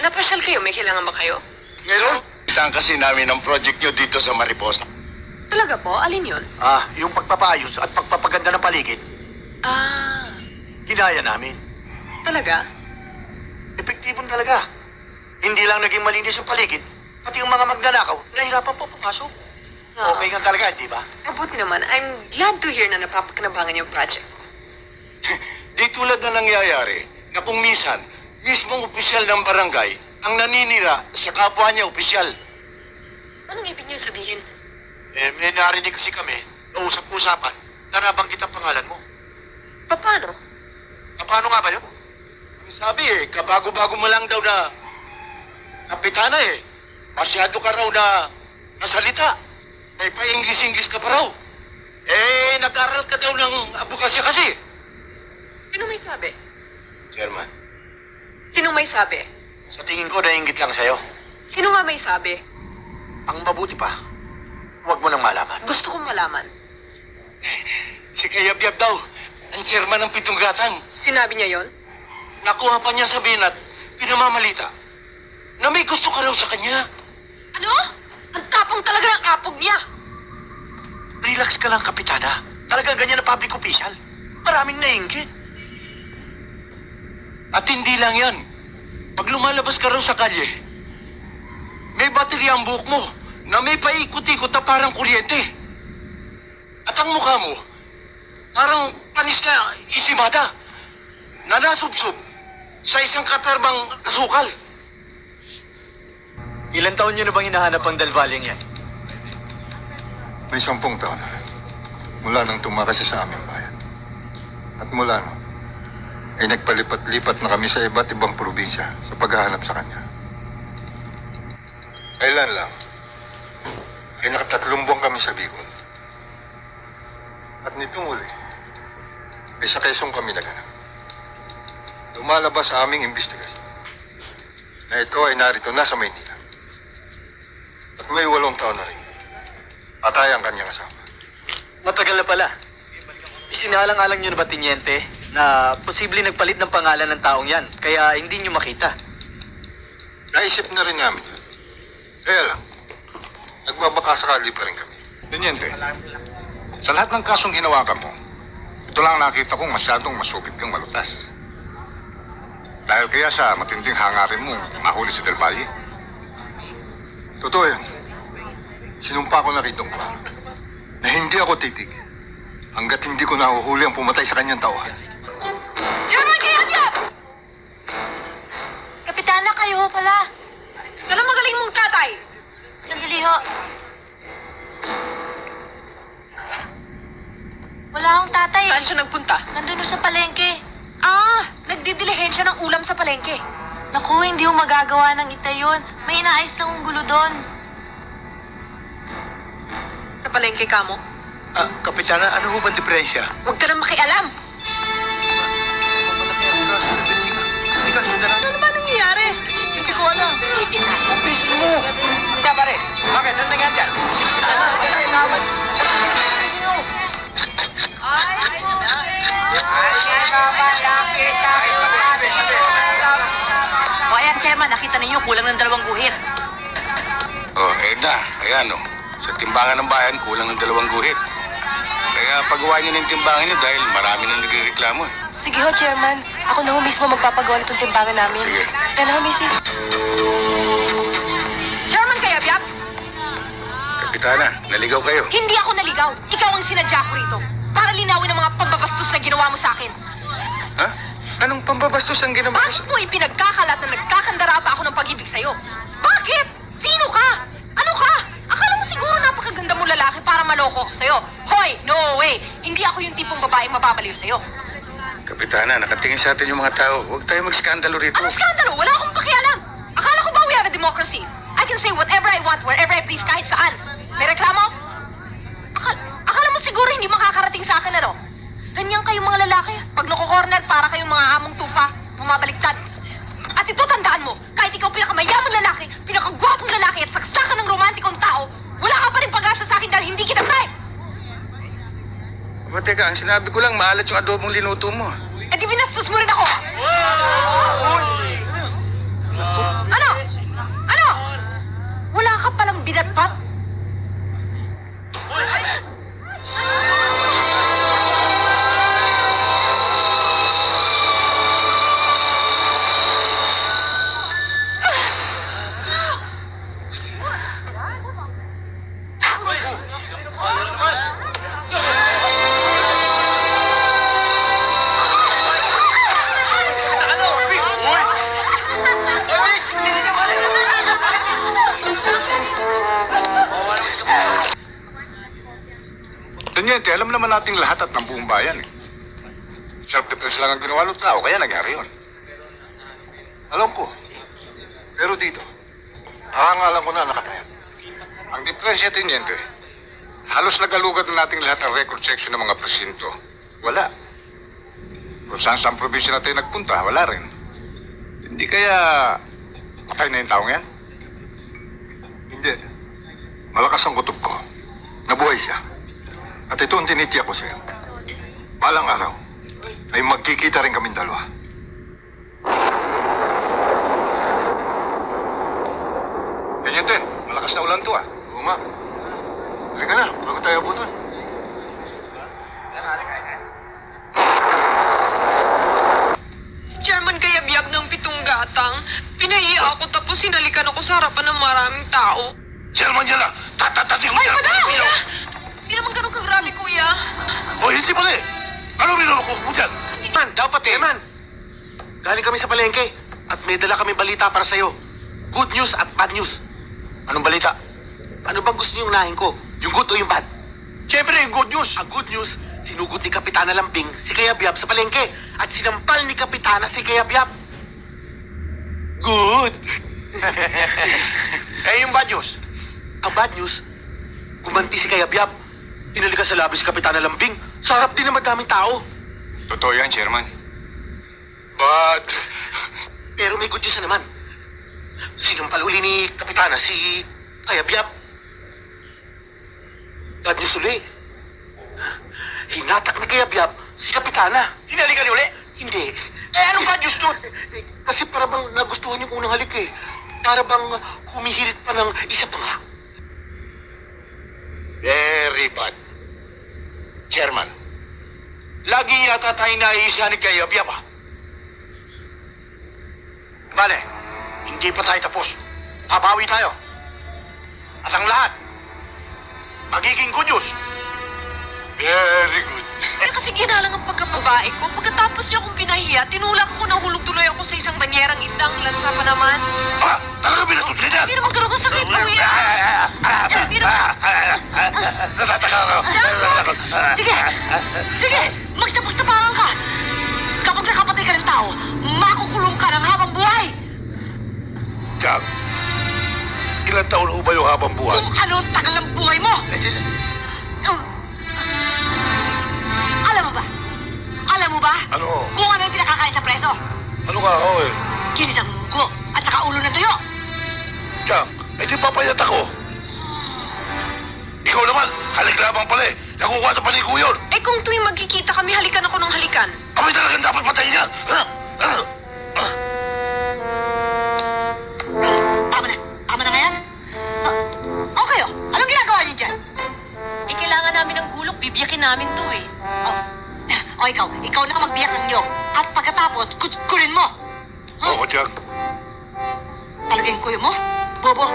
Napasyal kayo, may kailangan ba kayo? Meron? Itaan kasi namin ang project nyo dito sa Mariposa. Talaga po? Alin yun? Yung pagpapayos at pagpapaganda ng paligid, Ah, ginaya namin. talaga? Epektibon talaga. Hindi lang naging malinis yung paligid, pati yung mga magnanakaw, nahirapan po pumasok. Ah. Okay nga talaga, di ba? Mabuti naman. I'm glad to hear na napapakinabangan yung project. Di tulad na nangyayari na kung minsan, mismong opisyal ng barangay ang naninira sa kapwa niya opisyal. Anong ibig niyo sabihin? May narinig kasi kami, usap-usapan, na nabanggit ang pangalan mo. Paano? Paano nga ba yun? Ang sabi kabago-bago mo lang daw na kapitana masyado ka raw na nasalita. May pa-English-English ka pa raw. Nag-aral ka daw ng abukasya kasi. Sino may sabi? Chairman. Sino may sabi? Sa tingin ko, nainggit lang sa'yo. Sino nga may sabi? Ang mabuti pa, huwag mo nang malaman. Gusto kong malaman. Si Kayabyab daw, ang chairman ng Pitunggatang. Sinabi niya yon? Nakuha pa niya sabihin at pinamamalita na may gusto ka raw sa kanya. Ano? Ang tapang talaga ng apog niya. Relax ka lang, Kapitana. Talagang ganyan na public official. Maraming nainggit. At hindi lang yan. Pag lumalabas ka raw sa kalye, may baterya ang buhok mo na may paikot-ikot na parang kuryente. At ang mukha mo, parang panis na isimada na nasubsob sa isang katerbang asukal. Ilan taon niyo na bang hinahanap ang dalvaling yan? May 10 taon na rin. Mula nang tumakas siya sa aming bayan. At mula nun, ay nagpalipat-lipat na kami sa iba't ibang probinsya sa paghahanap sa kanya. Kailan lang, ay nakatatlong buwan kami sa Bicol. At nitong uli, ay sa Quezon kami naganap. Lumalabas sa aming investigasyon na ito ay narito na sa Maynila. At may 8 taon na rin. Patay ang kanyang asawa. Matagal na pala. Isinalang-alang niyo na ba, Tiniente, na posible nagpalit ng pangalan ng taong yan, kaya hindi niyo makita? Naisip na rin namin yun. Kaya lang, nagbabakasakali pa rin kami. Teniente, sa lahat ng kasong hinawakan mo, ito lang nakita kong masyadong masupit kang malutas. Dahil kaya sa matinding hangarin mo, mahuli si Del Valle. Totoo yan. Sinumpa ko na rito na hindi ako titig hanggat hindi ko nahuhuli ang pumatay sa kanyang tauhan. Chairman Kayabyab! Kapitana, kayo ho pala. Tara magaling mong tatay! Sandali ho. Wala akong tatay. Saan siya nagpunta? Nandun ho sa palengke. Nagdidilihensya ng ulam sa palengke. Naku, hindi ho magagawa ng itay yun. May inaayos lang ang gulo doon. Sa palengke ka mo? Kapitana, ano ho ba diferensya? Huwag ka na makialam. Ano ba nangyayari? Hindi ko alam. Umpis mo. Kaya pare, bakit? Ano nangyari dyan? O ayan, Chairman, nakita ninyo kulang ng 2 guhit. Oh, Edna, ayan sa timbangan ng bayan, kulang ng 2 guhit. Kaya pagawa niyo ng timbangan niyo dahil marami nang nagrereklamo. Sige ho, Chairman. Ako na ho mismo magpapagawa nitong timbangan namin. Sige. Yan ho, Mrs. Chairman Kayabyab, Kapitana, naligaw kayo. hindi ako naligaw. Ikaw ang sinadya ko rito. Para linawin ang mga pambabastos na ginawa mo sa akin. Ha? Anong pambabastos ang ginawa Bakit mo ipinagkakalat na nagkakandara pa ako ng pag-ibig sa'yo? Bakit? Sino ka? Ano ka? Akala mo siguro napakaganda mo lalaki para maloko ako sa'yo. Hoy, no way! Hindi ako yung tipong babaeng mababaliw sa'yo. Kapitana, nakatingin sa atin yung mga tao. Huwag tayo magskandalo rito. Anong skandalo? Wala akong pakialam. Akala ko ba we are a democracy? I can say whatever I want, wherever I please, kahit saan. May reklamo? Akala mo siguro hindi makakarating sa akin, ano? Ganyan kayong mga lalaki. Pag nako-corner, para kayong mga hamong tupa, bumabaliktad. At ito, tandaan mo, kahit ikaw pinakamayamang lalaki, pinakagwapong lalaki at saksakan ng romantikong tao, wala ka pa rin pag-asa sa akin dahil hindi kita type. Aba, teka, ang sinabi ko lang, maalat yung adobong linuto mo. Eh di binastos mo rin ako. Ano? that butt? Tanyente, alam naman nating lahat at ng buong bayan eh. Self-defense lang ang ginawa ng tao, kaya nangyari yun. Alam ko. Pero dito, ahangalan ko na nakatayan. Ang diferensya, Tanyente, halos nagalugat na nating lahat ang record section ng mga presinto. Wala. Kung saan probinsya na tayo nagpunta, wala rin. Hindi kaya patay na yung taong yan? Hindi. Malakas ang kutob ko. Nabuhay siya. At ito ang tinitiyak ko sa'yo. Balang araw, ay magkikita rin kaming dalawa. Tanyente, malakas na ulan to ah. Oo nga. Halika na, bago tayo abutan. Si Chairman Kayabiyab ng Pitong Gatang. Pinahiya ako tapos sinalikan ako sa harapan ng maraming tao. Chairman yan lang! Tatatating ko Ay, yan! madam! Kuya! Hindi naman ganun kagrabe, kuya. O, hindi pala eh! Ano minulukok mo dyan? Man, dapat eh. Man, galing kami sa palengke at may dala kami balita para sa'yo. Good news at bad news. Anong balita? Ano bang gusto niyong unahin ko? Yung good o yung bad? Siyempre, yung good news. Ang good news, sinugot ni Kapitana Lamping si Kayabyab sa palengke at sinampal ni Kapitana si Kayabyab. Good! Eh, yung bad news? Ang bad news, gumanti si Kayabyab. Inalikan sa labi si Kapitana Lamping. Sa harap din ng madaming tao. Totoo yan, Chairman. But, pero may good news na naman. Sinampal uli ni Kapitana si Kayabyab. Bad news uli. Hinatak ni Kayabyab si Kapitana. Hinalikan niya uli? Hindi. Eh, anong bad news doon? Kasi para bang nagustuhan yung unang halik eh. Para bang humihirit pa ng isa pa nga. Very bad. Chairman, lagi yata tayo naiisa ni Kayabyab ah. Bale, hindi pa tayo tapos. Habawi tayo. At ang lahat, magiging good news. Very good. Eh, kasi ginalang ang pagkababae ko. Pagkatapos niya akong pinahiya, tinulak ko, nahulog tuloy ako sa isang banyerang isdang lansa pa naman. Ah, talaga binatod ka dyan? Hindi naman ganun kasakit, kuya. Hindi naman. Natataka ako. Sige! Sige! Magtapag-tapangan ka! Kapag nakapatay ka ng tao, makukulong ka ng habang buhay! Jack, ilang taon ho ba yung habang buhay? Kung ano ang tagal ng buhay mo! Alam mo ba? Alam mo ba? Ano? Kung ano yung pinakakain sa preso? Ano ka ho eh? Kinis ang munggo at saka ulo ng tuyo! Jack, eh di papayat ako. Ikaw naman, halik lamang pala eh. Nakukuha sa panigo yun. Eh, kung tuwing magkikita kami, halikan ako ng halikan. Kami talagang dapat patayin yan. Ha? Tama na! Tama na nga yan! Okay oh! Anong ginagawa niyo dyan? Eh, kailangan namin ng gulok. Bibiyakin namin to eh. O ikaw na magbiyak ng niyog. At pagkatapos, kurin mo! Oo, Jack. Talaga yung kuyo mo? Bobo!